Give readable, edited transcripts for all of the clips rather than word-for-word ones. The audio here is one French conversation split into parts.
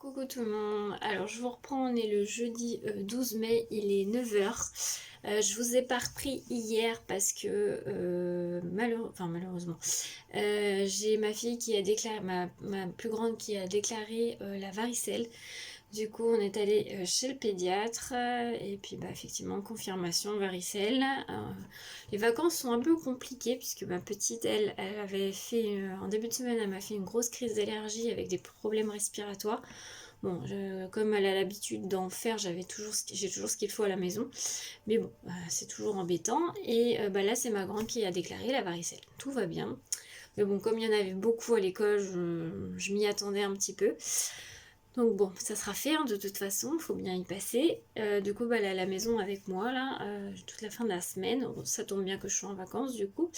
Coucou tout le monde, alors je vous reprends, on est le jeudi 12 mai, il est 9h. Je vous ai pas repris hier parce que malheureusement, j'ai ma fille qui a déclaré, ma plus grande qui a déclaré la varicelle. Du coup, on est allé chez le pédiatre et puis effectivement, confirmation varicelle. Les vacances sont un peu compliquées puisque ma petite, elle avait fait, en début de semaine, elle m'a fait une grosse crise d'allergie avec des problèmes respiratoires. Bon, comme elle a l'habitude d'en faire, j'ai toujours ce qu'il faut à la maison. Mais bon, c'est toujours embêtant. Et là, c'est ma grande qui a déclaré la varicelle. Tout va bien. Mais bon, comme il y en avait beaucoup à l'école, je m'y attendais un petit peu. Donc bon, ça sera fait de toute façon, il faut bien y passer. Du coup, elle est à la maison avec moi là, toute la fin de la semaine. Bon, ça tombe bien que je suis en vacances du coup.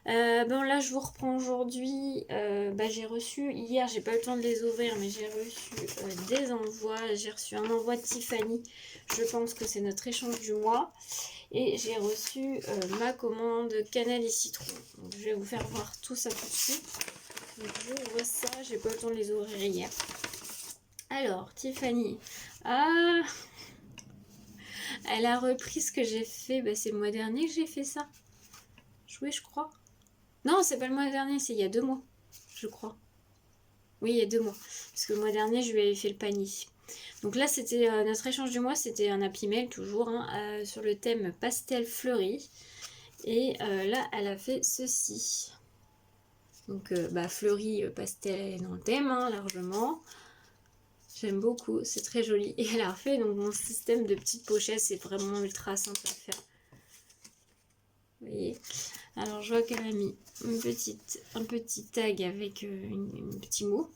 Bon là, je vous reprends aujourd'hui. J'ai reçu, hier, j'ai pas eu le temps de les ouvrir, mais j'ai reçu des envois. J'ai reçu un envoi de Tiffany, je pense que c'est notre échange du mois. Et j'ai reçu ma commande cannelle et citron. Donc, je vais vous faire voir tout ça tout de suite. Donc j'ouvre ça, j'ai pas eu le temps de les ouvrir hier. Alors, Tiffany, elle a repris ce que j'ai fait, c'est le mois dernier que j'ai fait ça. Oui, je crois. Non, c'est pas le mois dernier, c'est il y a 2 mois, je crois. Oui, il y a 2 mois, parce que le mois dernier, je lui avais fait le panier. Donc là, c'était notre échange du mois, c'était un Happy Mail toujours, sur le thème pastel fleuri. Et là, elle a fait ceci. Donc, fleuri, pastel, elle est dans le thème, largement. J'aime beaucoup, c'est très joli. Et elle a refait donc mon système de petites pochettes, c'est vraiment ultra simple à faire. Vous voyez. Alors je vois qu'elle a mis un petit tag avec un petit mot.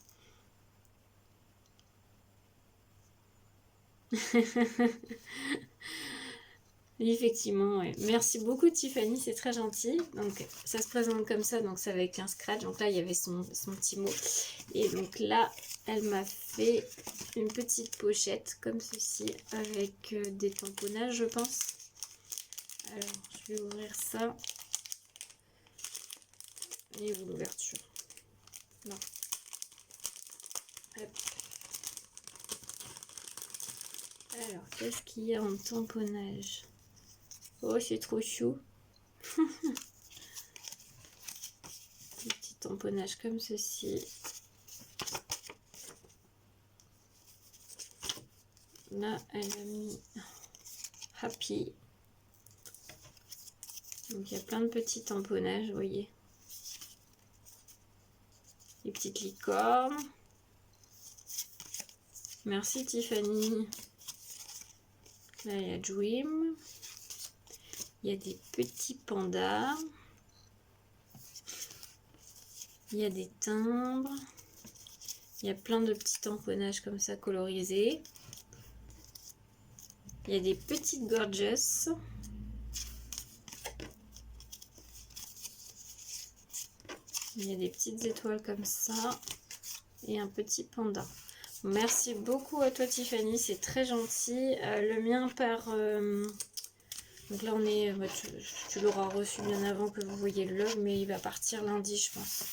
Effectivement, ouais. Merci beaucoup Tiffany, c'est très gentil. Donc ça se présente comme ça, donc ça avec un scratch. Donc là il y avait son petit mot. Et donc là, elle m'a fait une petite pochette comme ceci avec des tamponnages, je pense. Alors je vais ouvrir ça. Et où l'ouverture? Non. Hop. Alors, qu'est-ce qu'il y a en tamponnage? Oh, c'est trop chou. Des petits tamponnages comme ceci. Là, elle a mis Happy. Donc, il y a plein de petits tamponnages, vous voyez. Des petites licornes. Merci Tiffany. Là, il y a Dream. Il y a des petits pandas. Il y a des timbres. Il y a plein de petits tamponnages comme ça colorisés. Il y a des petites gorgeous. Il y a des petites étoiles comme ça. Et un petit panda. Merci beaucoup à toi Tiffany, c'est très gentil. Le mien part... donc là on est... tu l'auras reçu bien avant que vous voyez le log, mais il va partir lundi je pense.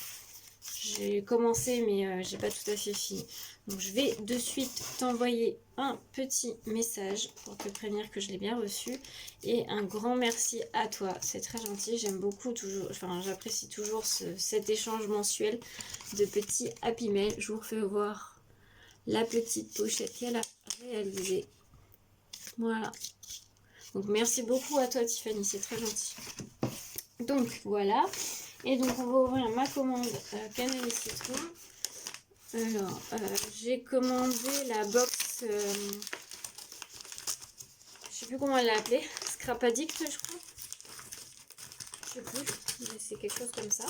J'ai commencé mais j'ai pas tout à fait fini. Donc je vais de suite t'envoyer un petit message pour te prévenir que je l'ai bien reçu. Et un grand merci à toi, c'est très gentil. J'aime beaucoup toujours, enfin j'apprécie toujours cet échange mensuel de petits Happy Mail. Je vous refais voir la petite pochette qu'elle a réalisée. Voilà. Donc merci beaucoup à toi Tiffany, c'est très gentil. Donc voilà. Et donc on va ouvrir ma commande cannelle et citron. Alors j'ai commandé la box, je sais plus comment elle l'a appelée, Scrap Addict je crois. Je sais plus, mais c'est quelque chose comme ça.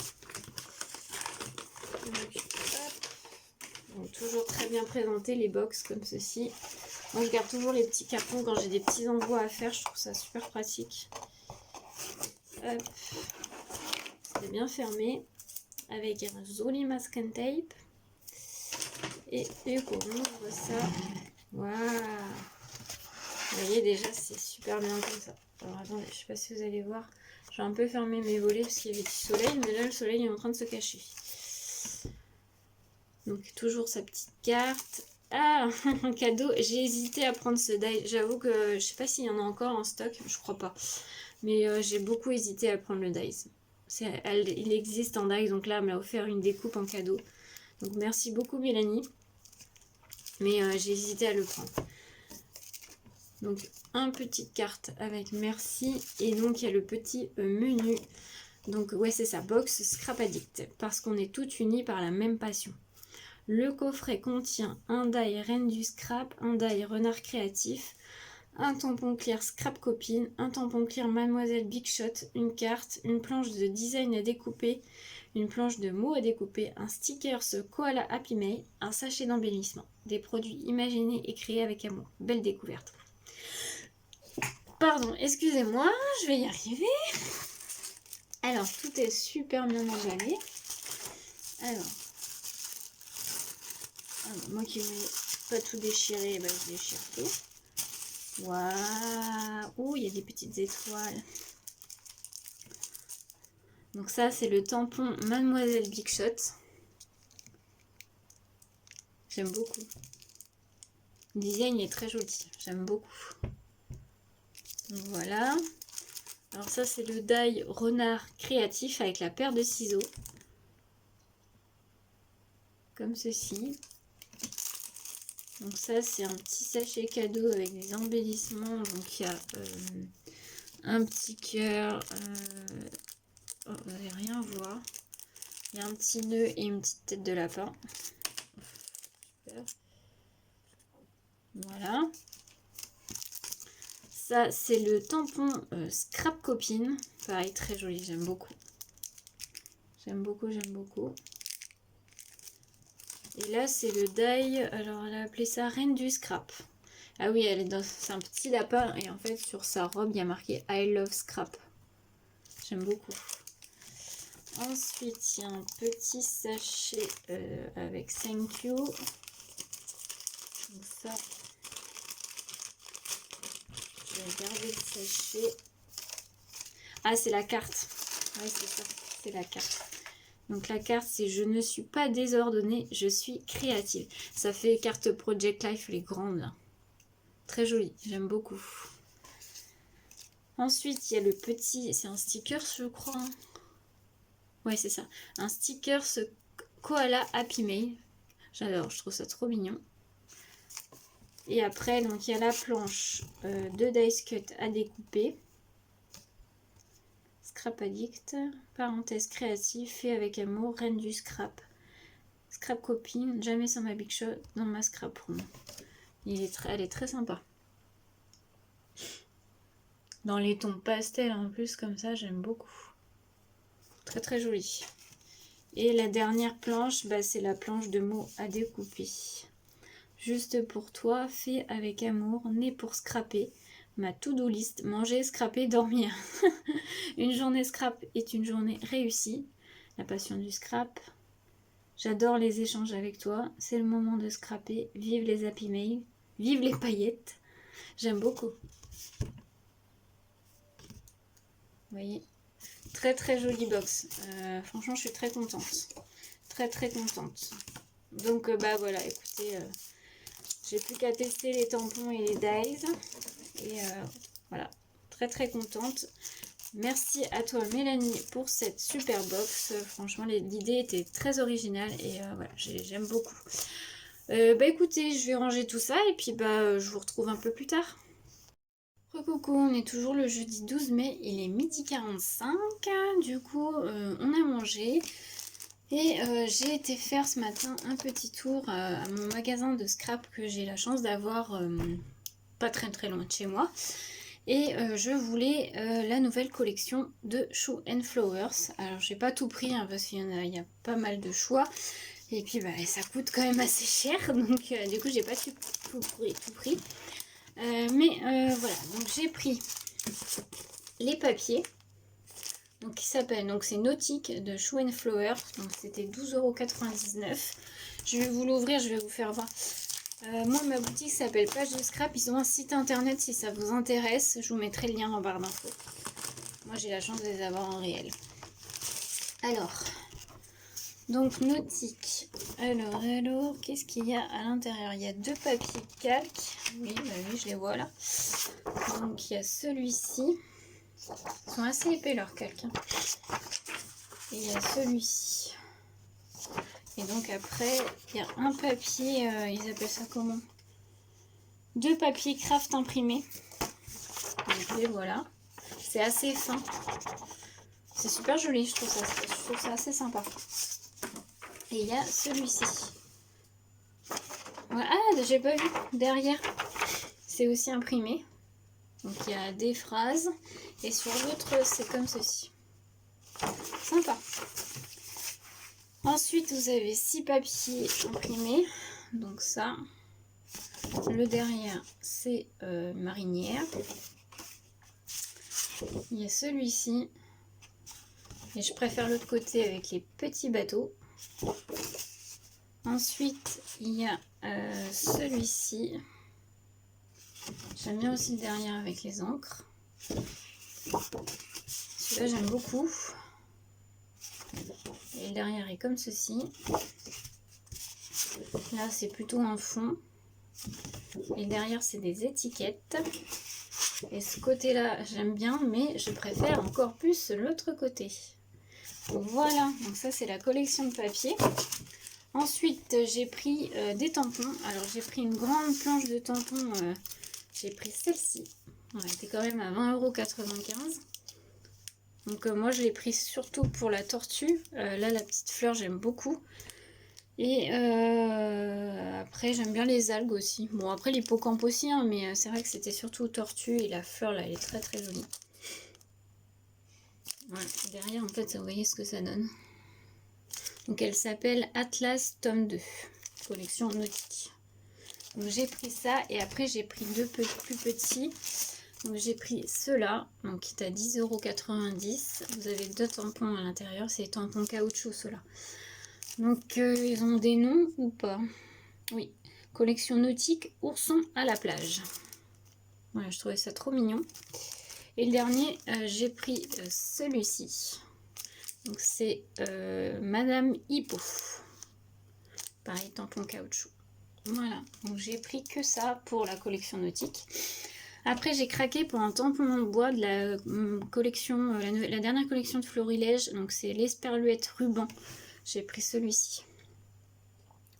Donc toujours très bien présenté les box comme ceci. Moi je garde toujours les petits cartons quand j'ai des petits envois à faire, je trouve ça super pratique. Hop. C'est bien fermé avec un joli masking tape. Et du coup on ouvre ça. Waouh! Vous voyez déjà c'est super bien comme ça. Alors attendez, je sais pas si vous allez voir. J'ai un peu fermé mes volets parce qu'il y avait du soleil, mais là le soleil est en train de se cacher. Donc toujours sa petite carte Ah, un cadeau. J'ai hésité à prendre ce die. J'avoue que je sais pas s'il y en a encore en stock. Je crois pas. Mais j'ai beaucoup hésité à prendre le dice. Il existe en dice. Donc là, elle me l'a offert une découpe en cadeau. Donc merci beaucoup Mélanie. Mais j'ai hésité à le prendre. Donc une petite carte avec merci. Et donc il y a le petit menu. Donc ouais c'est ça. Box Scrap Addict. Parce qu'on est toutes unies par la même passion. Le coffret contient un die Reine du Scrap, un die Renard Créatif, un tampon clear Scrap Copine, un tampon clear Mademoiselle Big Shot, une carte, une planche de design à découper, une planche de mots à découper, un sticker Koala Happy Mail, un sachet d'embellissement. Des produits imaginés et créés avec amour. Belle découverte. Pardon, excusez-moi, je vais y arriver. Alors, tout est super bien emballé. Alors, moi qui voulais pas tout déchirer, bah, je déchire tout. Waouh! Oh, il y a des petites étoiles. Donc ça, c'est le tampon Mademoiselle Big Shot. J'aime beaucoup. Le design est très joli. J'aime beaucoup. Donc voilà. Alors ça, c'est le die Renard Créatif avec la paire de ciseaux. Comme ceci. Donc ça, c'est un petit sachet cadeau avec des embellissements. Donc il y a un petit cœur. Oh, vous n'allez rien voir. Il y a un petit nœud et une petite tête de lapin. Super. Voilà. Ça, c'est le tampon Scrap Copine. Pareil, très joli, j'aime beaucoup. J'aime beaucoup, j'aime beaucoup. Et là, c'est le die. Alors, elle a appelé ça Reine du Scrap. Ah oui, elle est dans. C'est un petit lapin. Et en fait, sur sa robe, il y a marqué I love Scrap. J'aime beaucoup. Ensuite, il y a un petit sachet avec Thank You. Donc ça, je vais garder le sachet. Ah, c'est la carte. Oui, c'est ça. C'est la carte. Donc la carte, c'est je ne suis pas désordonnée, je suis créative. Ça fait carte Project Life, les grandes. Là. Très jolie, j'aime beaucoup. Ensuite, il y a le petit, c'est un sticker, je crois. Ouais, c'est ça. Un sticker Koala Happy Mail. J'adore, je trouve ça trop mignon. Et après, donc il y a la planche de Dice Cut à découper. Scrap Addict, parenthèse créative, fait avec amour, reine du scrap. Scrap Copine, jamais sans ma Big Shot dans ma scrap room. Elle est très sympa. Dans les tons pastels en plus, comme ça, j'aime beaucoup. Très très joli. Et la dernière planche, bah, c'est la planche de mots à découper. Juste pour toi, fait avec amour, né pour scraper. Ma to-do list, manger, scraper, dormir. Une journée scrap est une journée réussie. La passion du scrap. J'adore les échanges avec toi. C'est le moment de scraper. Vive les happy mail. Vive les paillettes. J'aime beaucoup. Vous voyez, très très jolie box. Franchement, je suis très contente. Très très contente. Donc, bah voilà, écoutez, j'ai plus qu'à tester les tampons et les dies. Et voilà, très très contente. Merci à toi Mélanie pour cette super box. Franchement, l'idée était très originale et voilà, j'aime beaucoup. Bah écoutez, je vais ranger tout ça et puis bah je vous retrouve un peu plus tard. Coucou, on est toujours le jeudi 12 mai, il est 12h45, du coup on a mangé et j'ai été faire ce matin un petit tour à mon magasin de scrap que j'ai la chance d'avoir pas très très loin de chez moi. Et je voulais la nouvelle collection de Shoe and Flowers. Alors j'ai pas tout pris hein, parce qu'il y a pas mal de choix. Et puis bah, ça coûte quand même assez cher. Donc du coup j'ai pas tout pris. Mais voilà, donc j'ai pris les papiers. Donc qui s'appelle, donc c'est Nautique de Shoe and Flowers. Donc c'était 12,99 €. Je vais vous l'ouvrir, je vais vous faire voir. Moi, ma boutique s'appelle Page de Scrap. Ils ont un site internet si ça vous intéresse. Je vous mettrai le lien en barre d'infos. Moi, j'ai la chance de les avoir en réel. Alors, Donc nautique. Alors, qu'est-ce qu'il y a à l'intérieur? Il y a 2 papiers calques. Oui, bah oui, je les vois là. Donc il y a celui-ci. Ils sont assez épais leurs calques. Hein. Et il y a celui-ci. Et donc après, il y a un papier, ils appellent ça comment? 2 papiers craft imprimés. Donc les voilà. C'est assez fin. C'est super joli, je trouve ça assez sympa. Et il y a celui-ci. Ah, j'ai pas vu derrière. C'est aussi imprimé. Donc il y a des phrases. Et sur l'autre, c'est comme ceci. Sympa. Ensuite, vous avez 6 papiers imprimés. Donc ça. Le derrière, c'est marinière. Il y a celui-ci. Et je préfère l'autre côté avec les petits bateaux. Ensuite, il y a celui-ci. J'aime bien aussi le derrière avec les encres. Celui-là, j'aime beaucoup. Et le derrière est comme ceci. Là, c'est plutôt un fond. Et derrière, c'est des étiquettes. Et ce côté-là, j'aime bien, mais je préfère encore plus l'autre côté. Voilà, donc ça, c'est la collection de papier. Ensuite, j'ai pris des tampons. Alors, j'ai pris une grande planche de tampons. J'ai pris celle-ci. Elle était quand même à 20,95 €. Donc, moi, je l'ai pris surtout pour la tortue. Là, la petite fleur, j'aime beaucoup. Et après, j'aime bien les algues aussi. Bon, après, l'hippocampe aussi, hein, mais c'est vrai que c'était surtout tortue. Et la fleur, là, elle est très très jolie. Voilà. Derrière, en fait, vous voyez ce que ça donne. Donc, elle s'appelle Atlas tome 2, collection nautique. Donc, j'ai pris ça et après, j'ai pris 2 plus petits. Donc, j'ai pris ceux-là, donc qui est à 10,90 €. Vous avez 2 tampons à l'intérieur, c'est des tampons caoutchouc, ceux-là. Donc, ils ont des noms ou pas? Oui, collection nautique, ourson à la plage. Voilà, je trouvais ça trop mignon. Et le dernier, j'ai pris celui-ci. Donc, c'est Madame Hippo. Pareil, tampon caoutchouc. Voilà, donc j'ai pris que ça pour la collection nautique. Après, j'ai craqué pour un tampon en bois de la collection, la dernière collection de Florilège. Donc, c'est l'Esperluette ruban. J'ai pris celui-ci.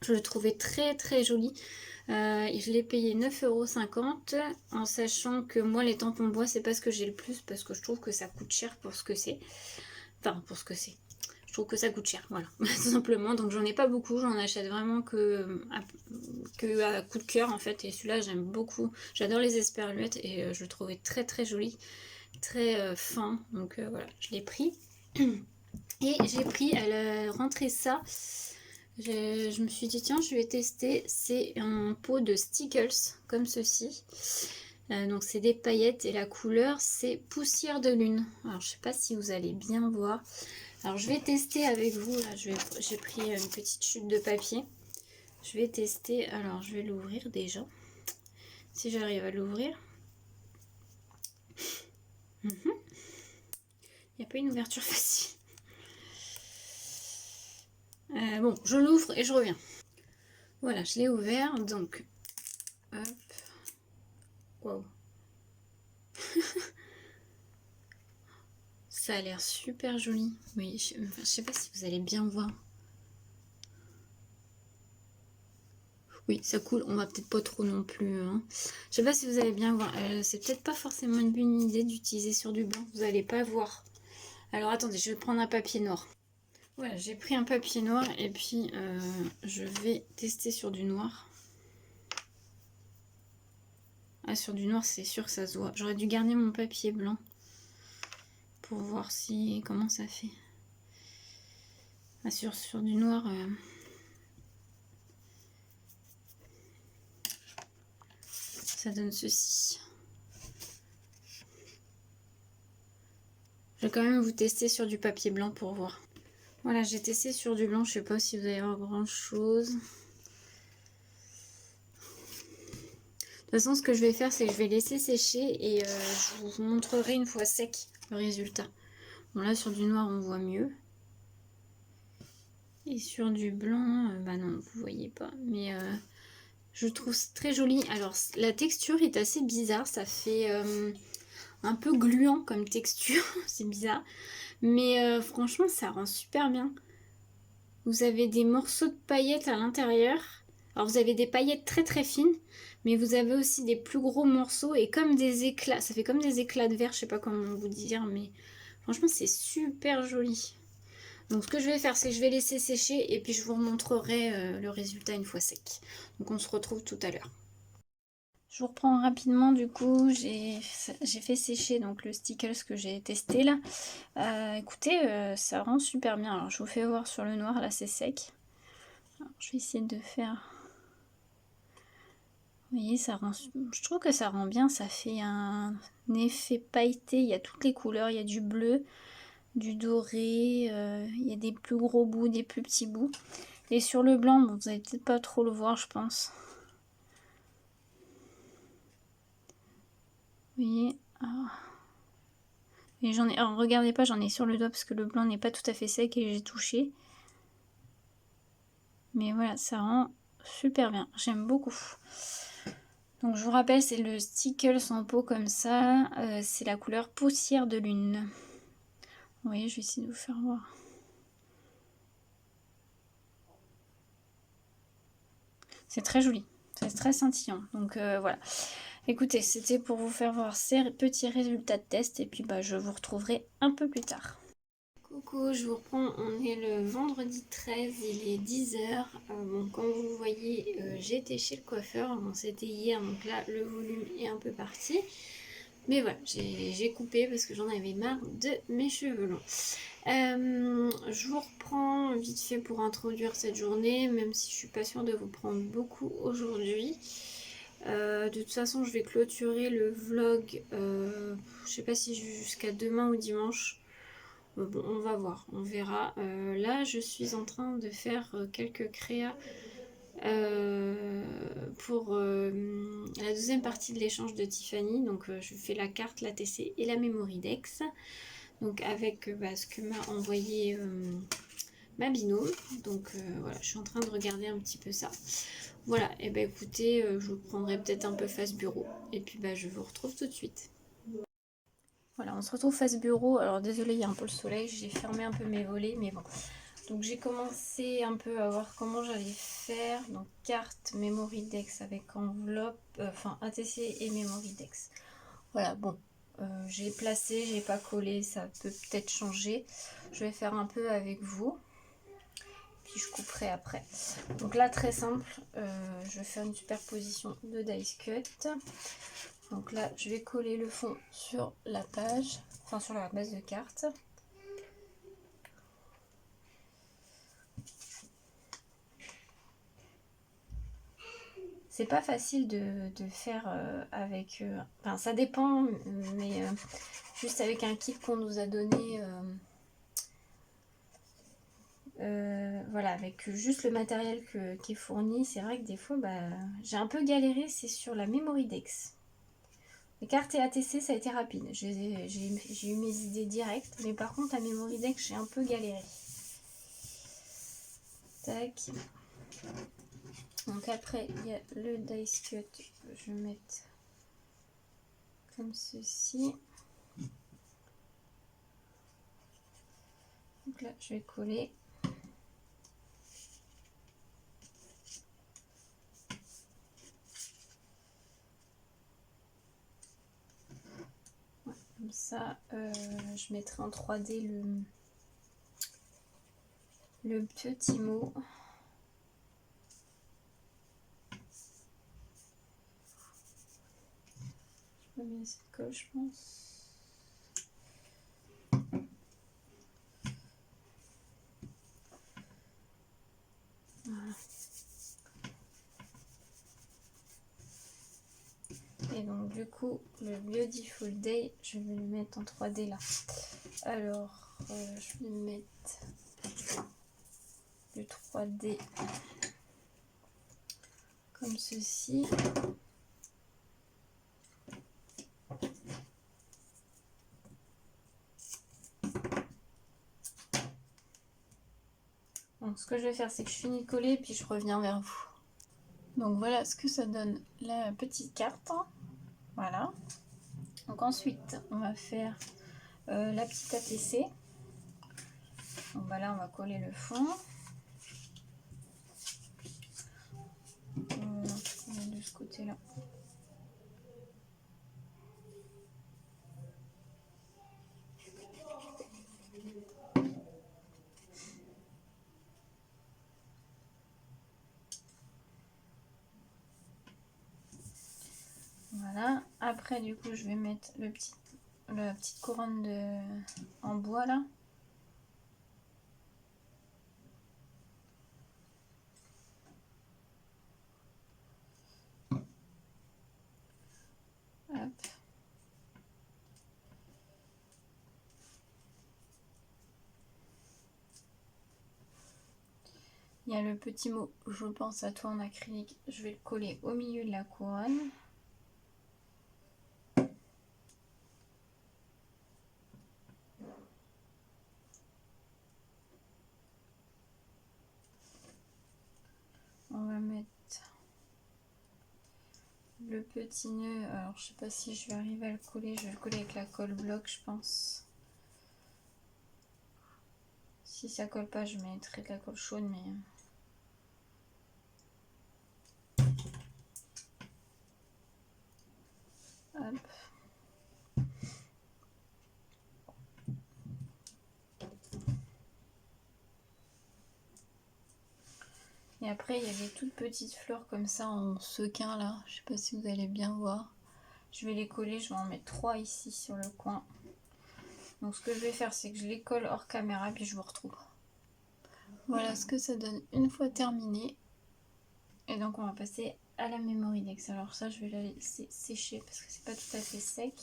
Je le trouvais très très joli. Je l'ai payé 9,50 € en sachant que moi, les tampons bois, c'est pas ce que j'ai le plus parce que je trouve que ça coûte cher pour ce que c'est. Enfin, pour ce que c'est. Je trouve que ça coûte cher, voilà, tout simplement. Donc j'en ai pas beaucoup, j'en achète vraiment que à coup de cœur en fait. Et celui-là, j'aime beaucoup. J'adore les esperluettes et je le trouvais très très joli, très fin. Donc voilà, je l'ai pris. Et j'ai pris à la rentrée ça. Je me suis dit, tiens, je vais tester. C'est un pot de Stickles, comme ceci. Donc c'est des paillettes et la couleur c'est poussière de lune. Alors je sais pas si vous allez bien voir. Alors je vais tester avec vous. Là, j'ai pris une petite chute de papier. Je vais tester. Alors je vais l'ouvrir déjà. Si j'arrive à l'ouvrir. Il n'y a pas une ouverture facile. Bon, je l'ouvre et je reviens. Voilà, je l'ai ouvert. Donc, hop. Wow. Ça a l'air super joli. Oui, je sais pas si vous allez bien voir. Oui, ça coule. On va peut-être pas trop non plus. Hein. Je sais pas si vous allez bien voir. C'est peut-être pas forcément une bonne idée d'utiliser sur du blanc. Vous allez pas voir. Alors attendez, je vais prendre un papier noir. Voilà, j'ai pris un papier noir et puis je vais tester sur du noir. Ah, sur du noir, c'est sûr que ça se voit. J'aurais dû garder mon papier blanc pour voir si comment ça fait. Ah, sur du noir. Ça donne ceci. Je vais quand même vous tester sur du papier blanc pour voir. Voilà, j'ai testé sur du blanc. Je sais pas si vous allez voir grand chose. De toute façon, ce que je vais faire, c'est que je vais laisser sécher et je vous montrerai une fois sec le résultat. Bon, là, sur du noir, on voit mieux. Et sur du blanc, bah non, vous voyez pas. Mais je trouve très joli. Alors, la texture est assez bizarre. Ça fait un peu gluant comme texture. C'est bizarre. Mais franchement, ça rend super bien. Vous avez des morceaux de paillettes à l'intérieur. Alors, vous avez des paillettes très très fines. Mais vous avez aussi des plus gros morceaux et comme des éclats. Ça fait comme des éclats de verre. Je sais pas comment vous dire. Mais franchement, c'est super joli. Donc ce que je vais faire, c'est que je vais laisser sécher et puis je vous montrerai le résultat une fois sec. Donc on se retrouve tout à l'heure. Je vous reprends rapidement, du coup, j'ai fait sécher donc le Stickles que j'ai testé là. Écoutez, ça rend super bien. Alors je vous fais voir sur le noir, là c'est sec. Alors, je vais essayer de faire... Vous voyez, ça rend... je trouve que ça rend bien, ça fait un effet pailleté, il y a toutes les couleurs, il y a du bleu, du doré, il y a des plus gros bouts, des plus petits bouts. Et sur le blanc, bon, vous allez peut-être pas trop le voir, je pense. Vous voyez, et j'en ai, alors regardez pas, j'en ai sur le doigt parce que le blanc n'est pas tout à fait sec et j'ai touché. Mais voilà, ça rend super bien, j'aime beaucoup. Donc je vous rappelle, c'est le Stickles en pot comme ça, c'est la couleur poussière de lune. Vous voyez, je vais essayer de vous faire voir. C'est très joli, c'est très scintillant. Donc voilà. Écoutez, c'était pour vous faire voir ces petits résultats de test et puis bah, je vous retrouverai un peu plus tard. Coucou, je vous reprends, on est le vendredi 13, il est 10h. Bon, comme vous voyez, j'ai été chez le coiffeur, bon, c'était hier, donc là le volume est un peu parti. Mais voilà, j'ai coupé parce que j'en avais marre de mes cheveux longs. Je vous reprends vite fait pour introduire cette journée, même si je suis pas sûre de vous prendre beaucoup aujourd'hui. De toute façon, je vais clôturer le vlog, je sais pas si jusqu'à demain ou dimanche. Bon, on va voir, on verra. Là, je suis en train de faire quelques créas pour la deuxième partie de l'échange de Tiffany. Donc, je fais la carte, la TC et la Memory Dex. Donc, avec ce que m'a envoyé ma binôme. Donc, voilà, je suis en train de regarder un petit peu ça. Voilà, et ben écoutez, je vous prendrai peut-être un peu face bureau. Et puis, je vous retrouve tout de suite. Voilà, on se retrouve face bureau. Alors désolé, il y a un peu le soleil, j'ai fermé un peu mes volets, mais bon. Donc j'ai commencé un peu à voir comment j'allais faire. Donc carte Memory Dex avec enveloppe, enfin ATC et Memory Dex. Voilà, bon, j'ai placé, j'ai pas collé, ça peut peut-être changer. Je vais faire un peu avec vous. Puis je couperai après. Donc là, très simple, je vais faire une superposition de dice cut. Donc là, je vais coller le fond sur la page, enfin sur la base de carte. C'est pas facile de faire avec... enfin, ça dépend, mais juste avec un kit qu'on nous a donné... voilà, avec juste le matériel qui est fourni, c'est vrai que des fois, j'ai un peu galéré, c'est sur la Memory Dex. Les cartes et ATC, ça a été rapide. J'ai eu mes idées directes. Mais par contre, la Memory Dex, j'ai un peu galéré. Tac. Donc après, il y a le dice cut. Je vais mettre comme ceci. Donc là, je vais coller. Comme ça, je mettrai en 3D le petit mot. Je vais mettre cette colle, je pense. Voilà. Et donc du coup, le Beautiful Day, je vais le mettre en 3D là. Alors, je vais mettre du 3D comme ceci. que je vais faire, c'est que je finis de coller, puis je reviens vers vous. Donc voilà ce que ça donne la petite carte. Voilà. Donc ensuite, on va faire la petite ATC. Donc voilà, on va coller le fond. On va coller de ce côté-là. Voilà. Après, du coup, je vais mettre la petite couronne en bois là. Hop. Il y a le petit mot « Je pense à toi » en acrylique. Je vais le coller au milieu de la couronne. On va mettre le petit nœud. Alors, je sais pas si je vais arriver à le coller. Je vais le coller avec la colle bloc, je pense. Si ça colle pas, je mettrai de la colle chaude, mais... Hop. Et après, il y a des toutes petites fleurs comme ça en sequin là. Je sais pas si vous allez bien voir. Je vais les coller, je vais en mettre 3 ici sur le coin. Donc ce que je vais faire, c'est que je les colle hors caméra, puis je vous retrouve. Voilà ce que ça donne une fois terminé. Et donc on va passer à la Memory-Dex. Alors ça, je vais la laisser sécher parce que c'est pas tout à fait sec.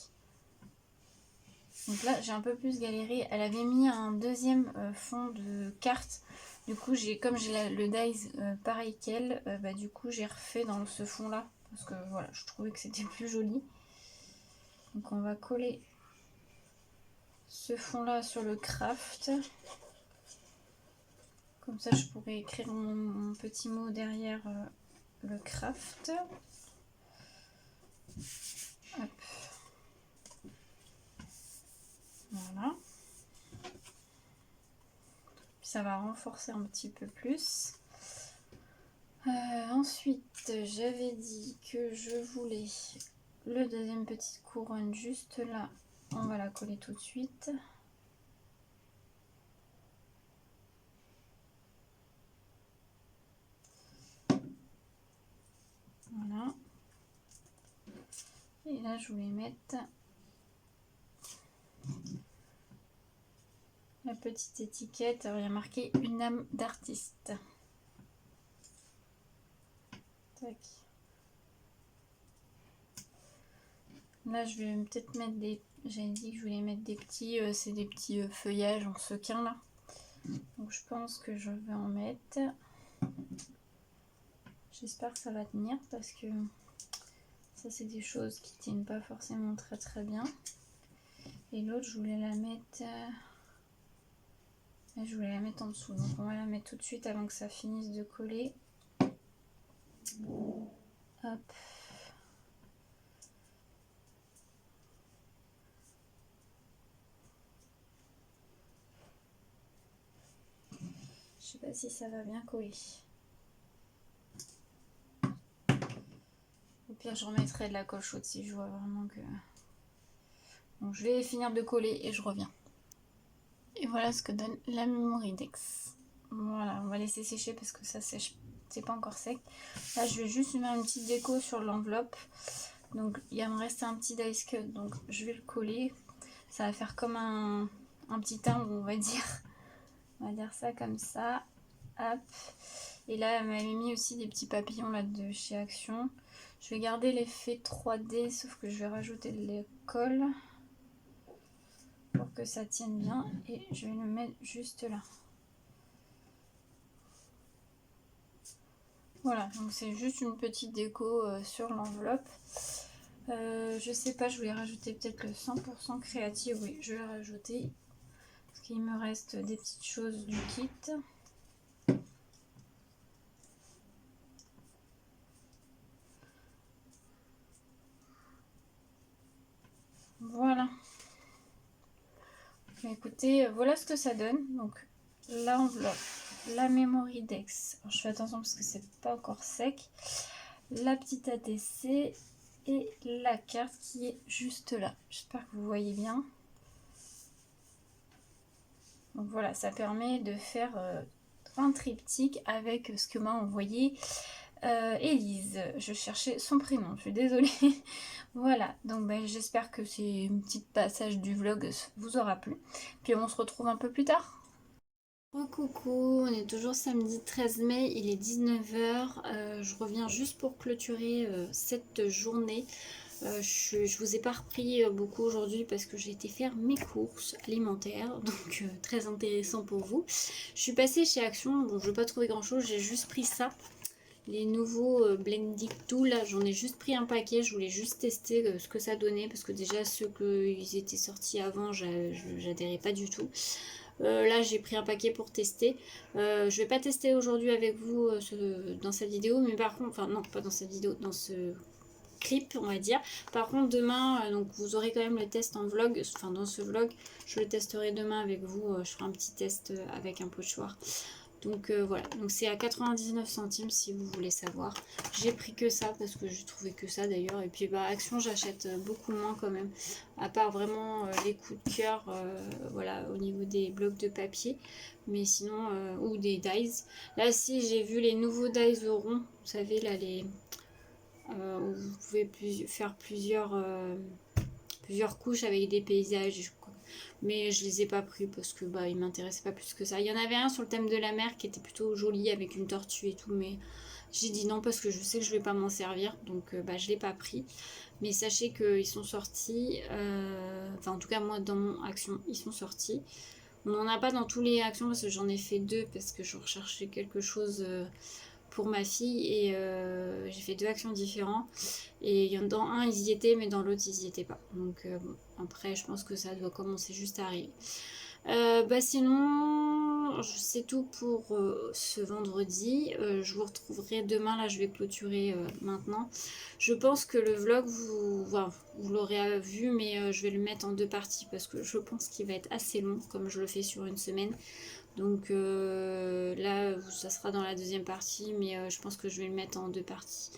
Donc là, j'ai un peu plus galéré. Elle avait mis un deuxième fond de carte. Du coup, comme j'ai le dies pareil qu'elle, du coup, j'ai refait dans ce fond-là. Parce que voilà, je trouvais que c'était plus joli. Donc on va coller ce fond-là sur le craft. Comme ça, je pourrais écrire mon petit mot derrière le craft. Hop. Voilà. Ça va renforcer un petit peu plus. Ensuite, j'avais dit que je voulais le deuxième petite couronne juste là. On va la coller tout de suite. Voilà. Et là, je voulais mettre la petite étiquette. Alors, il y a marqué une âme d'artiste. Tac. Là, je vais peut-être mettre des... J'avais dit que je voulais mettre des petits... c'est des petits feuillages en sequin, là. Donc, je pense que je vais en mettre. J'espère que ça va tenir parce que ça, c'est des choses qui tiennent pas forcément très très bien. Et l'autre, je voulais la mettre... je voulais la mettre en dessous. Donc, on va la mettre tout de suite avant que ça finisse de coller. Hop. Je sais pas si ça va bien coller. Au pire, je remettrai de la colle chaude si je vois vraiment que... Donc, je vais finir de coller et je reviens. Et voilà ce que donne la Memory-Dex. Voilà, on va laisser sécher parce que ça sèche, c'est pas encore sec. Là, je vais juste mettre une petite déco sur l'enveloppe. Donc, il va me rester un petit dice cut, donc je vais le coller. Ça va faire comme un petit timbre, on va dire. On va dire ça comme ça. Hop. Et là, elle m'avait mis aussi des petits papillons là de chez Action. Je vais garder l'effet 3D, sauf que je vais rajouter de la colle pour que ça tienne bien. Et je vais le mettre juste là. Voilà, donc c'est juste une petite déco sur l'enveloppe. Je sais pas, je voulais rajouter peut-être le 100% créatif. Oui, je vais le rajouter. Parce qu'il me reste des petites choses du kit. Mais écoutez, voilà ce que ça donne. Donc l'enveloppe, la memory dex. Alors, je fais attention parce que c'est pas encore sec. La petite ATC et la carte qui est juste là. J'espère que vous voyez bien. Donc voilà, ça permet de faire un triptyque avec ce que m'a envoyé Élise. Je cherchais son prénom, je suis désolée. Voilà, donc ben, j'espère que ces petits passages du vlog vous aura plu. Puis on se retrouve un peu plus tard. Coucou, on est toujours samedi 13 mai, il est 19h. Je reviens juste pour clôturer cette journée. Je vous ai pas repris beaucoup aujourd'hui parce que j'ai été faire mes courses alimentaires, donc très intéressant pour vous. Je suis passée chez Action, bon je n'ai pas trouvé grand chose, j'ai juste pris ça. Les nouveaux blending tools, là j'en ai juste pris un paquet, je voulais juste tester ce que ça donnait parce que déjà ceux qui étaient sortis avant, j'adhérais pas du tout. Là j'ai pris un paquet pour tester. Je vais pas tester aujourd'hui avec vous dans cette vidéo, mais par contre, enfin non pas dans cette vidéo, dans ce clip on va dire. Par contre demain, donc vous aurez quand même le test en vlog, enfin dans ce vlog, je le testerai demain avec vous. Je ferai un petit test avec un pochoir. Donc voilà, donc c'est à 99 centimes si vous voulez savoir. J'ai pris que ça parce que j'ai trouvé que ça d'ailleurs. Et puis bah Action j'achète beaucoup moins quand même. À part vraiment les coups de cœur, voilà, au niveau des blocs de papier. Mais sinon, ou des dies. Là si j'ai vu les nouveaux dies ronds, vous savez là les... où vous pouvez faire plusieurs couches avec des paysages. Mais je les ai pas pris parce que bah ils m'intéressaient pas plus que ça. Il y en avait un sur le thème de la mer qui était plutôt joli avec une tortue et tout, mais j'ai dit non parce que je sais que je vais pas m'en servir, donc bah je l'ai pas pris. Mais sachez qu'ils sont sortis, enfin en tout cas moi dans mon action ils sont sortis. On n'en a pas dans tous les actions parce que j'en ai fait deux parce que je recherchais quelque chose pour ma fille et j'ai fait deux actions différentes et dans un ils y étaient mais dans l'autre ils y étaient pas, donc bon, après je pense que ça doit commencer juste à arriver. Bah sinon c'est tout pour ce vendredi. Je vous retrouverai demain, là je vais clôturer maintenant. Je pense que le vlog vous l'aurez vu, mais je vais le mettre en deux parties parce que je pense qu'il va être assez long comme je le fais sur une semaine. Donc là, ça sera dans la deuxième partie, mais je pense que je vais le mettre en deux parties.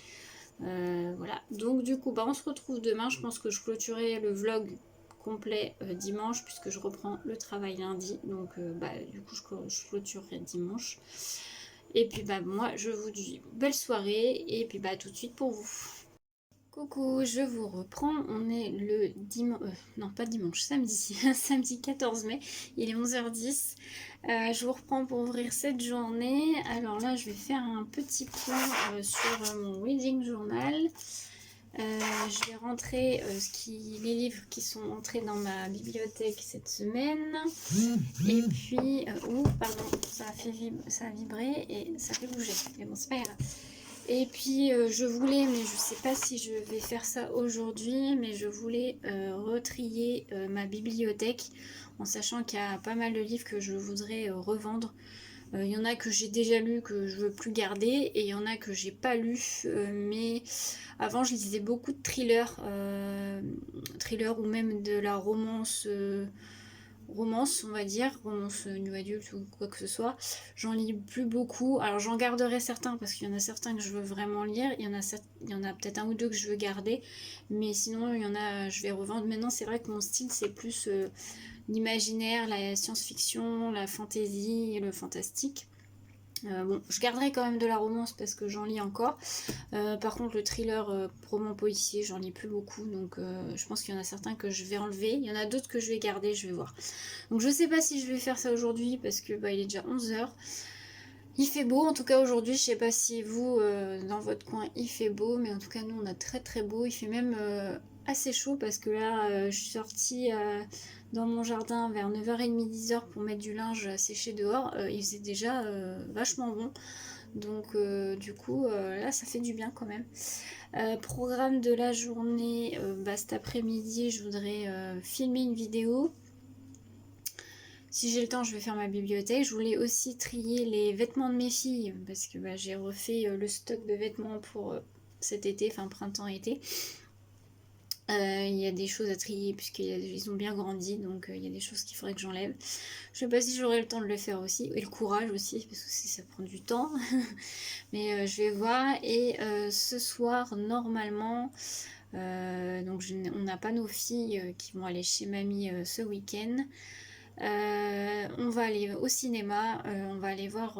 Voilà, donc du coup, bah, on se retrouve demain. Je pense que je clôturerai le vlog complet dimanche puisque je reprends le travail lundi. Donc bah, du coup, je clôturerai dimanche. Et puis bah moi, je vous dis belle soirée et puis bah tout de suite pour vous. Coucou, je vous reprends, on est le dimanche, non pas dimanche, samedi, samedi 14 mai, il est 11h10, je vous reprends pour ouvrir cette journée. Alors là je vais faire un petit point sur mon reading journal. Je vais rentrer les livres qui sont entrés dans ma bibliothèque cette semaine. Et puis, pardon, ça a vibré et ça fait bouger, mais bon c'est pas grave. Et puis je voulais, mais je sais pas si je vais faire ça aujourd'hui, mais je voulais retrier ma bibliothèque en sachant qu'il y a pas mal de livres que je voudrais revendre. Il y en a que j'ai déjà lu que je veux plus garder et il y en a que j'ai pas lu, mais avant je lisais beaucoup de thrillers, ou même de la romance on va dire, romance new adulte ou quoi que ce soit. J'en lis plus beaucoup. Alors j'en garderai certains parce qu'il y en a certains que je veux vraiment lire. Il y en a peut-être un ou deux que je veux garder. Mais sinon, il y en a, je vais revendre. Maintenant, c'est vrai que mon style, c'est plus l'imaginaire, la science-fiction, la fantasy, le fantastique. Bon, je garderai quand même de la romance parce que j'en lis encore. Par contre, le thriller roman policier, j'en lis plus beaucoup. Donc, je pense qu'il y en a certains que je vais enlever. Il y en a d'autres que je vais garder, je vais voir. Donc, je sais pas si je vais faire ça aujourd'hui parce que bah, il est déjà 11h. Il fait beau, en tout cas aujourd'hui. Je sais pas si vous, dans votre coin, il fait beau. Mais en tout cas, nous, on a très très beau. Il fait même assez chaud parce que là, je suis sortie dans mon jardin vers 9h30, 10h pour mettre du linge à sécher dehors. Il faisait déjà vachement bon. Donc du coup là ça fait du bien quand même. Programme de la journée, bah, cet après-midi je voudrais filmer une vidéo. Si j'ai le temps je vais faire ma bibliothèque. Je voulais aussi trier les vêtements de mes filles parce que bah, j'ai refait le stock de vêtements pour cet été, enfin printemps-été. Il y a des choses à trier puisqu'ils ont bien grandi, donc il y a des choses qu'il faudrait que j'enlève. Je sais pas si j'aurai le temps de le faire aussi, et le courage aussi, parce que ça prend du temps. Mais je vais voir, et ce soir, normalement, donc on n'a pas nos filles qui vont aller chez mamie ce week-end. On va aller au cinéma, on va aller voir...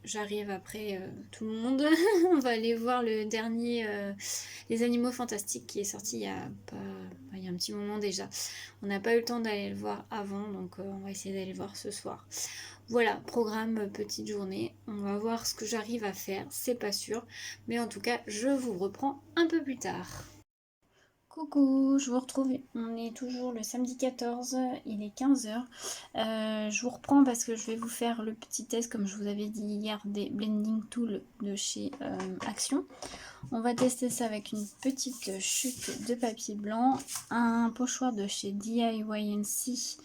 J'arrive après tout le monde. On va aller voir le dernier Les Animaux Fantastiques qui est sorti il y a un petit moment déjà. On n'a pas eu le temps d'aller le voir avant, donc on va essayer d'aller le voir ce soir. Voilà, programme petite journée. On va voir ce que j'arrive à faire, c'est pas sûr. Mais en tout cas, je vous reprends un peu plus tard. Coucou, je vous retrouve, on est toujours le samedi 14, il est 15h. Je vous reprends parce que je vais vous faire le petit test, comme je vous avais dit hier, des blending tools de chez Action. On va tester ça avec une petite chute de papier blanc, un pochoir de chez DIYNC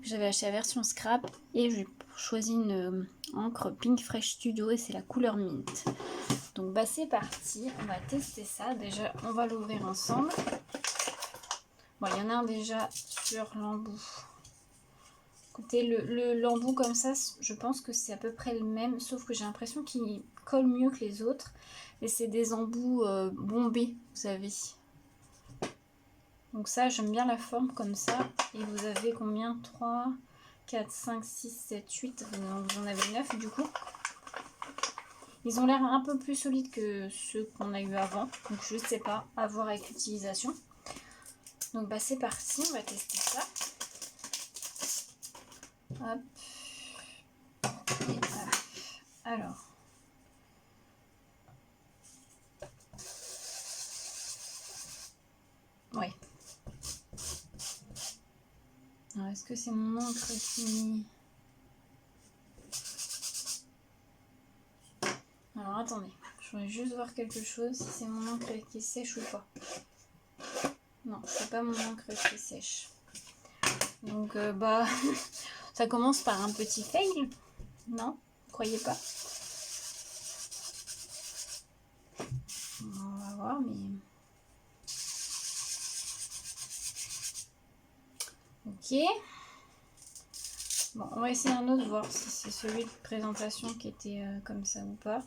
que j'avais acheté la version scrap, et j'ai choisi une encre Pink Fresh Studio et c'est la couleur mint. Donc bah c'est parti, on va tester ça. Déjà on va l'ouvrir ensemble. Bon, il y en a un déjà sur l'embout. Écoutez, l'embout comme ça, je pense que c'est à peu près le même, sauf que j'ai l'impression qu'il colle mieux que les autres. Et c'est des embouts bombés, vous savez. Donc ça, j'aime bien la forme comme ça. Et vous avez combien? 3, 4, 5, 6, 7, 8. Vous en avez 9 du coup. Ils ont l'air un peu plus solides que ceux qu'on a eu avant. Donc je sais pas, à voir avec l'utilisation. Donc bah c'est parti, on va tester ça. Hop. Et voilà. Alors. Oui. Alors est-ce que c'est mon encre qui... Alors attendez, je voudrais juste voir quelque chose, si c'est mon encre qui sèche ou pas. Non, c'est pas mon encre qui sèche. Donc bah, ça commence par un petit fail, non? Croyez pas? On va voir, mais... Ok. Bon, on va essayer un autre, voir si c'est celui de présentation qui était comme ça ou pas.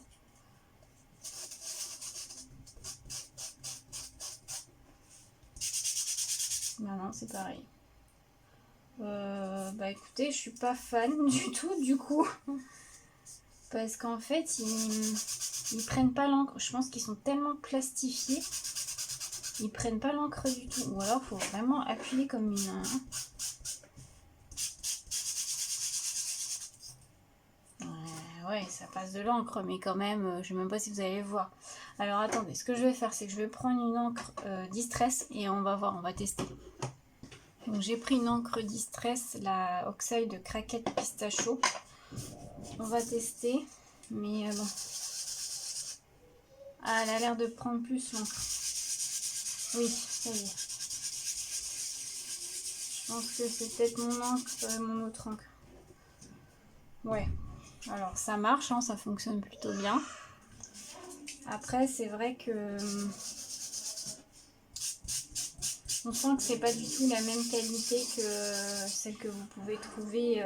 Non, c'est pareil. Bah écoutez, je suis pas fan du tout du coup. Parce qu'en fait, ils prennent pas l'encre. Je pense qu'ils sont tellement plastifiés. Ils prennent pas l'encre du tout. Ou alors, faut vraiment appuyer comme une... Ouais, ça passe de l'encre, mais quand même, je sais même pas si vous allez voir. Alors attendez, ce que je vais faire, c'est que je vais prendre une encre Distress et on va voir, on va tester. Donc j'ai pris une encre Distress, la Oxide de Craquette Pistachio. On va tester, mais bon. Ah, elle a l'air de prendre plus l'encre. Oui, ça y est. Je pense que c'est peut-être mon encre, mon autre encre. Ouais. Alors ça marche, hein, ça fonctionne plutôt bien. Après c'est vrai que on sent que c'est pas du tout la même qualité que celle que vous pouvez trouver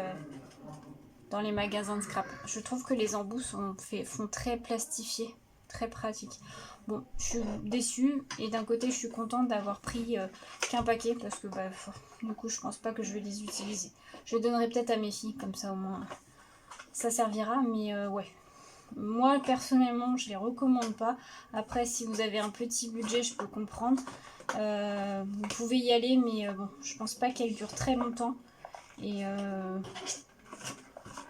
dans les magasins de scrap. Je trouve que les embouts font très plastifiés, très pratiques. Bon, je suis déçue et d'un côté je suis contente d'avoir pris qu'un paquet parce que bah, du coup je pense pas que je vais les utiliser. Je les donnerai peut-être à mes filles, comme ça au moins ça servira, mais ouais. Moi personnellement je les recommande pas. Après si vous avez un petit budget je peux comprendre. Vous pouvez y aller, mais bon, je pense pas qu'elle dure très longtemps. Et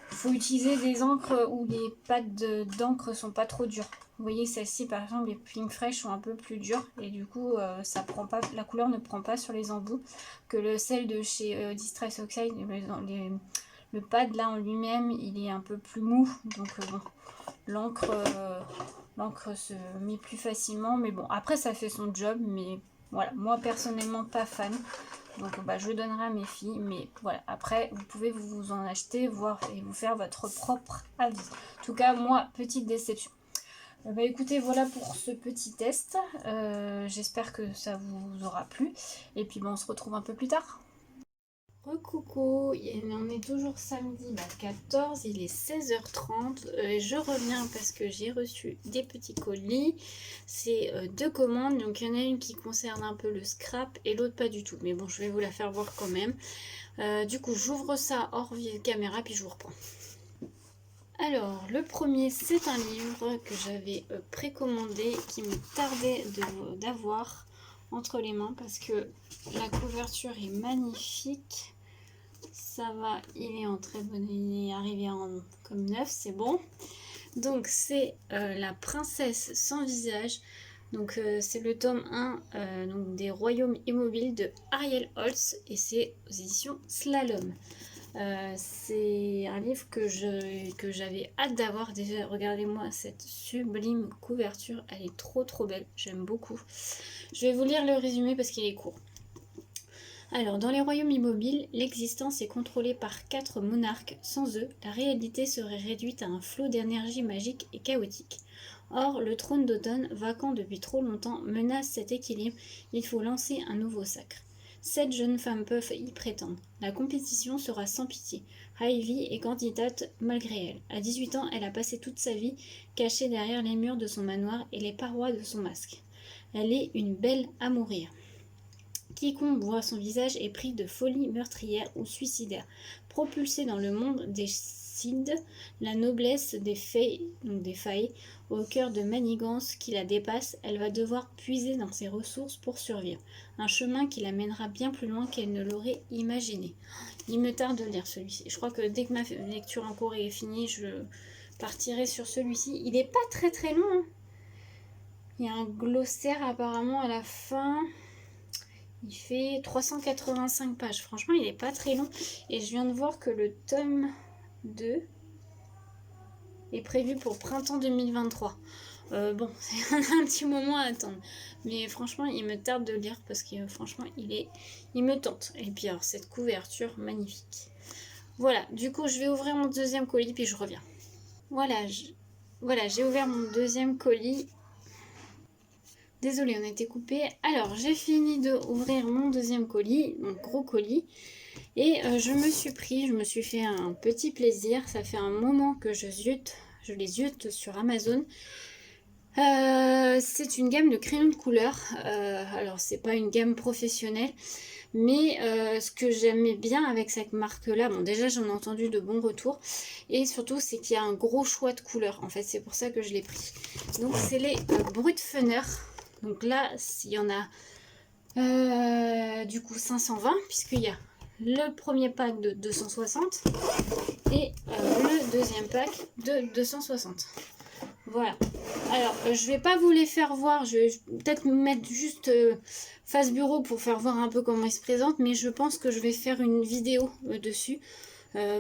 faut utiliser des encres où les pattes d'encre sont pas trop dures. Vous voyez celle-ci par exemple, les Pink Fresh sont un peu plus dures et du coup ça prend pas, la couleur ne prend pas sur les embouts que celle de chez Distress Oxide. Le pad là en lui-même il est un peu plus mou, donc bon, l'encre se met plus facilement, mais bon après ça fait son job, mais voilà, moi personnellement pas fan, donc bah, je le donnerai à mes filles, mais voilà, après vous pouvez vous en acheter, voir et vous faire votre propre avis. En tout cas moi, petite déception. Bah écoutez, voilà pour ce petit test. J'espère que ça vous aura plu. Et puis on se retrouve un peu plus tard. Recoucou, on est toujours samedi 14, il est 16h30 et je reviens parce que j'ai reçu des petits colis. C'est deux commandes, donc il y en a une qui concerne un peu le scrap et l'autre pas du tout. Mais bon, je vais vous la faire voir quand même. Du coup, j'ouvre ça hors caméra puis je vous reprends. Alors, le premier, c'est un livre que j'avais précommandé, qui me tardait d'avoir entre les mains parce que la couverture est magnifique. Ça va, il est en très bonne, il est arrivé comme neuf, c'est bon. Donc c'est La princesse sans visage. Donc c'est le tome 1 donc, des Royaumes immobiles de Ariel Holz et c'est aux éditions Slalom. C'est un livre que j'avais hâte d'avoir. Déjà, regardez-moi cette sublime couverture, elle est trop belle, j'aime beaucoup. Je vais vous lire le résumé parce qu'il est court. Alors, dans les royaumes immobiles, l'existence est contrôlée par 4 monarques. Sans eux, la réalité serait réduite à un flot d'énergie magique et chaotique. Or, le trône d'automne, vacant depuis trop longtemps, menace cet équilibre. Il faut lancer un nouveau sacre. 7 jeunes femmes peuvent y prétendre. La compétition sera sans pitié. Ivy est candidate malgré elle. À 18 ans, elle a passé toute sa vie cachée derrière les murs de son manoir et les parois de son masque. Elle est une belle à mourir. Quiconque voit son visage est pris de folie meurtrière ou suicidaire. Propulsée dans le monde des Cides, la noblesse des failles, au cœur de manigances qui la dépassent, elle va devoir puiser dans ses ressources pour survivre. Un chemin qui la mènera bien plus loin qu'elle ne l'aurait imaginé. Il me tarde de lire celui-ci. Je crois que dès que ma lecture en cours est finie, je partirai sur celui-ci. Il n'est pas très long. Hein. Il y a un glossaire apparemment à la fin. Il fait 385 pages. Franchement, il n'est pas très long. Et je viens de voir que le tome 2 est prévu pour printemps 2023. Bon, c'est un petit moment à attendre. Mais franchement, il me tarde de lire parce que franchement, il me tente. Et puis alors, cette couverture magnifique. Voilà, du coup, je vais ouvrir mon deuxième colis puis je reviens. Voilà, j'ai ouvert mon deuxième colis. Désolée, on a été coupé. Alors, j'ai fini d'ouvrir mon deuxième colis, mon gros colis. Et je me suis fait un petit plaisir. Ça fait un moment que je les ziote sur Amazon. C'est une gamme de crayons de couleur. Alors, c'est pas une gamme professionnelle. Mais ce que j'aimais bien avec cette marque-là, bon déjà j'en ai entendu de bons retours. Et surtout c'est qu'il y a un gros choix de couleurs. En fait c'est pour ça que je l'ai pris. Donc c'est les Brutfunner. Donc là, il y en a du coup 520, puisqu'il y a le premier pack de 260 et le deuxième pack de 260. Voilà. Alors, je vais pas vous les faire voir. Je vais peut-être me mettre juste face bureau pour faire voir un peu comment ils se présentent. Mais je pense que je vais faire une vidéo dessus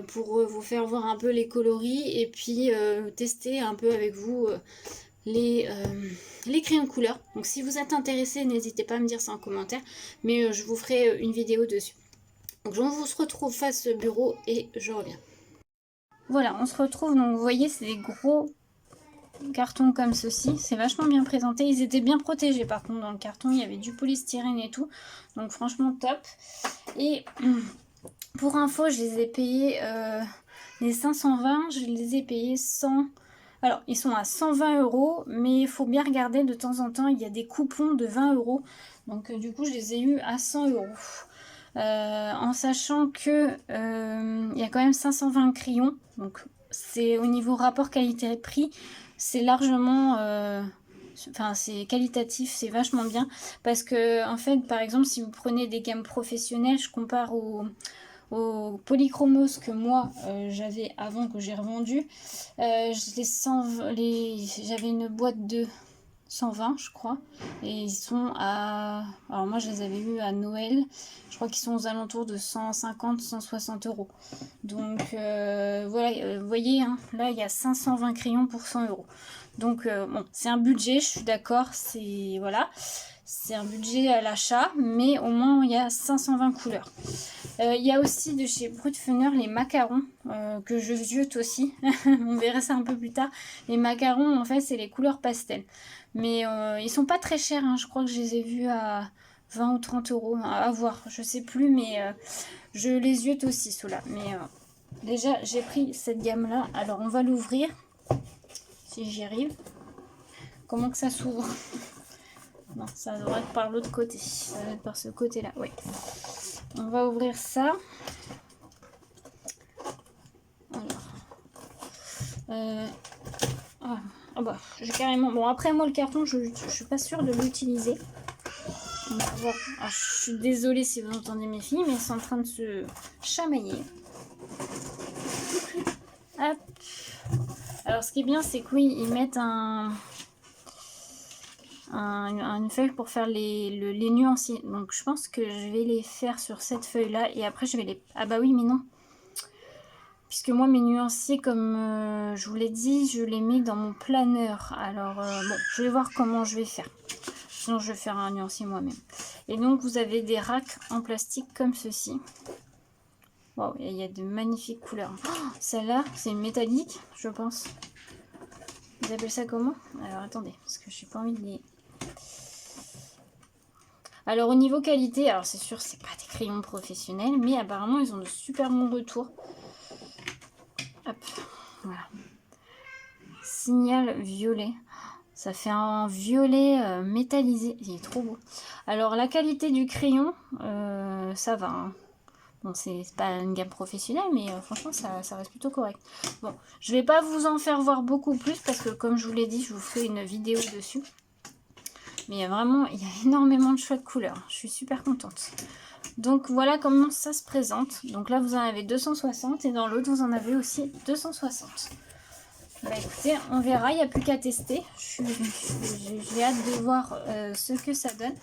pour vous faire voir un peu les coloris et puis tester un peu avec vous les crayons de couleur. Donc si vous êtes intéressé, n'hésitez pas à me dire ça en commentaire, mais je vous ferai une vidéo dessus. Donc on se retrouve face bureau et je reviens. Voilà, on se retrouve, donc vous voyez c'est des gros cartons comme ceci, c'est vachement bien présenté, ils étaient bien protégés par contre dans le carton, il y avait du polystyrène et tout, donc franchement top. Et pour info, je les ai payés les 520, je les ai payés 100. Alors, ils sont à 120 €, mais il faut bien regarder de temps en temps, il y a des coupons de 20 €. Donc, du coup, je les ai eus à 100 €. En sachant que il y a quand même 520 crayons. Donc, c'est au niveau rapport qualité-prix, c'est largement... Enfin, c'est qualitatif, c'est vachement bien. Parce que, en fait, par exemple, si vous prenez des gammes professionnelles, je compare au Polychromos que moi j'avais avant, que j'ai revendu. J'avais une boîte de 120 je crois, et ils sont à, alors moi je les avais eu à Noël, je crois qu'ils sont aux alentours de 150-160 €. Donc voilà, vous voyez hein, là il y a 520 crayons pour 100 €. Donc bon, c'est un budget, je suis d'accord, c'est voilà, c'est un budget à l'achat, mais au moins il y a 520 couleurs. Il y a aussi de chez Brutfunner les macarons que je ziote aussi. On verra ça un peu plus tard. Les macarons, en fait, c'est les couleurs pastel. Mais ils sont pas très chers, hein. Je crois que je les ai vus à 20 ou 30 euros. À voir, je sais plus, mais je les ziote aussi, ceux-là. Mais déjà, j'ai pris cette gamme-là. Alors, on va l'ouvrir, si j'y arrive. Comment que ça s'ouvre? Non, ça devrait être par l'autre côté. Ça va être par ce côté-là, oui. On va ouvrir ça. Alors. Ah bah, j'ai carrément... Bon, après, moi, le carton, je suis pas sûre de l'utiliser. On va voir. Ah, je suis désolée si vous entendez mes filles, mais elles sont en train de se chamailler. Hop. Alors, ce qui est bien, c'est que oui, ils mettent une feuille pour faire les nuanciers. Donc, je pense que je vais les faire sur cette feuille-là. Et après, je vais les... Ah bah oui, mais non. Puisque moi, mes nuanciers, comme je vous l'ai dit, je les mets dans mon planeur. Alors, bon, je vais voir comment je vais faire. Sinon, je vais faire un nuancier moi-même. Et donc, vous avez des racks en plastique comme ceci. Waouh, il y a de magnifiques couleurs. Oh, celle-là, c'est une métallique, je pense. Vous appelez ça comment? Alors, attendez, parce que je n'ai pas envie de les... Alors, au niveau qualité, alors c'est sûr, c'est pas des crayons professionnels, mais apparemment, ils ont de super bons retours. Hop, voilà. Signal violet. Ça fait un violet métallisé. Il est trop beau. Alors, la qualité du crayon, ça va. Hein. Bon, c'est pas une gamme professionnelle, mais franchement, ça reste plutôt correct. Bon, je vais pas vous en faire voir beaucoup plus, parce que comme je vous l'ai dit, je vous ferai une vidéo dessus. Mais vraiment, il y a énormément de choix de couleurs. Je suis super contente. Donc, voilà comment ça se présente. Donc là, vous en avez 260, et dans l'autre, vous en avez aussi 260. Bah écoutez, on verra, il n'y a plus qu'à tester. J'ai hâte de voir ce que ça donne.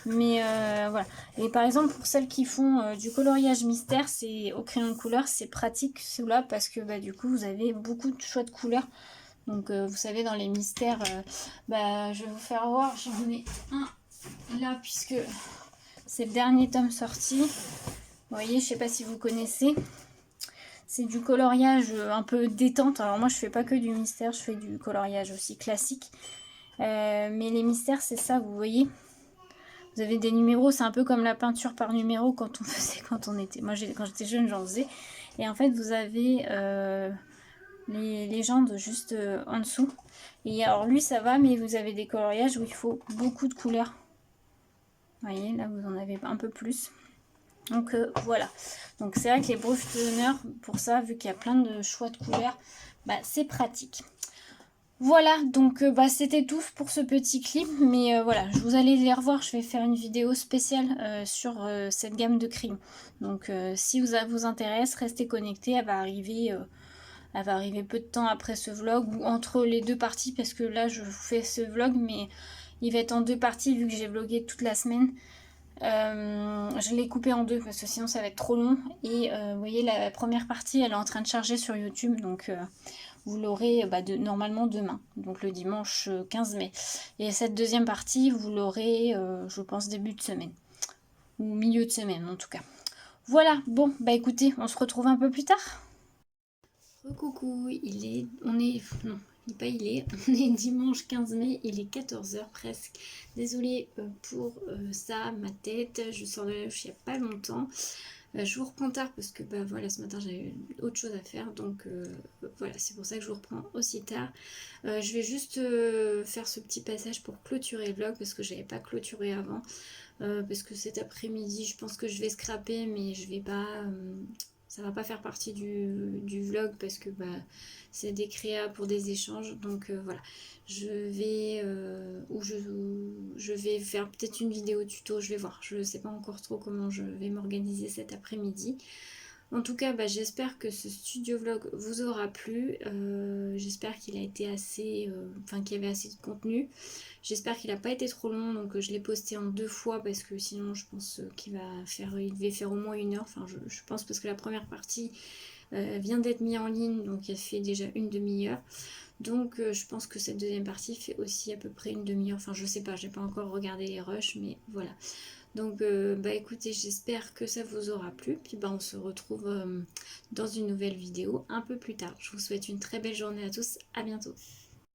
Mais voilà. Et par exemple, pour celles qui font du coloriage mystère, c'est au crayon de couleur, c'est pratique cela parce que bah, du coup, vous avez beaucoup de choix de couleurs. Donc vous savez, dans les mystères, bah, je vais vous faire voir, j'en ai un là puisque c'est le dernier tome sorti. Vous voyez, je sais pas si vous connaissez. C'est du coloriage un peu détente. Alors moi je fais pas que du mystère, je fais du coloriage aussi classique. Mais les mystères c'est ça, vous voyez. Vous avez des numéros, c'est un peu comme la peinture par numéro quand on faisait quand on était. Moi quand j'étais jeune j'en faisais. Et en fait vous avez les légendes juste en dessous. Et alors lui ça va, mais vous avez des coloriages où il faut beaucoup de couleurs. Vous voyez, là vous en avez un peu plus. Donc voilà, donc c'est vrai que les Brutfunner, pour ça, vu qu'il y a plein de choix de couleurs, bah, c'est pratique. Voilà, donc bah, c'était tout pour ce petit clip, mais voilà, je vous allez les revoir, je vais faire une vidéo spéciale sur cette gamme de crayons. Donc si ça vous intéresse, restez connectés, elle va arriver peu de temps après ce vlog, ou entre les deux parties, parce que là je vous fais ce vlog, mais il va être en deux parties vu que j'ai vlogué toute la semaine. Je l'ai coupé en deux parce que sinon ça va être trop long. Et vous voyez, la première partie elle est en train de charger sur YouTube, donc vous l'aurez bah, normalement demain, donc le dimanche 15 mai. Et cette deuxième partie vous l'aurez je pense début de semaine, ou milieu de semaine en tout cas. Voilà, bon bah écoutez, on se retrouve un peu plus tard. Coucou, on est dimanche 15 mai, il est 14 h presque. Désolée pour ça, ma tête, je sors de la douche il n'y a pas longtemps. Je vous reprends tard parce que bah voilà, ce matin j'avais autre chose à faire, donc voilà, c'est pour ça que je vous reprends aussi tard. Je vais juste faire ce petit passage pour clôturer le vlog parce que j'avais pas clôturé avant. Parce que cet après-midi je pense que je vais scraper, mais je vais pas... ça va pas faire partie du vlog parce que bah, c'est des créas pour des échanges. Donc voilà, je vais faire peut-être une vidéo tuto, je vais voir. Je sais pas encore trop comment je vais m'organiser cet après-midi. En tout cas, bah, j'espère que ce studio vlog vous aura plu. J'espère qu'il a été assez... qu'il y avait assez de contenu. J'espère qu'il n'a pas été trop long, donc je l'ai posté en 2 fois parce que sinon je pense qu'il devait faire au moins 1 heure. Enfin, je pense parce que la première partie vient d'être mise en ligne, donc elle fait déjà une demi-heure. Donc je pense que cette deuxième partie fait aussi à peu près une demi-heure. Enfin je sais pas, j'ai pas encore regardé les rushs, mais voilà. Donc bah écoutez, j'espère que ça vous aura plu. Puis bah on se retrouve dans une nouvelle vidéo un peu plus tard. Je vous souhaite une très belle journée à tous. À bientôt.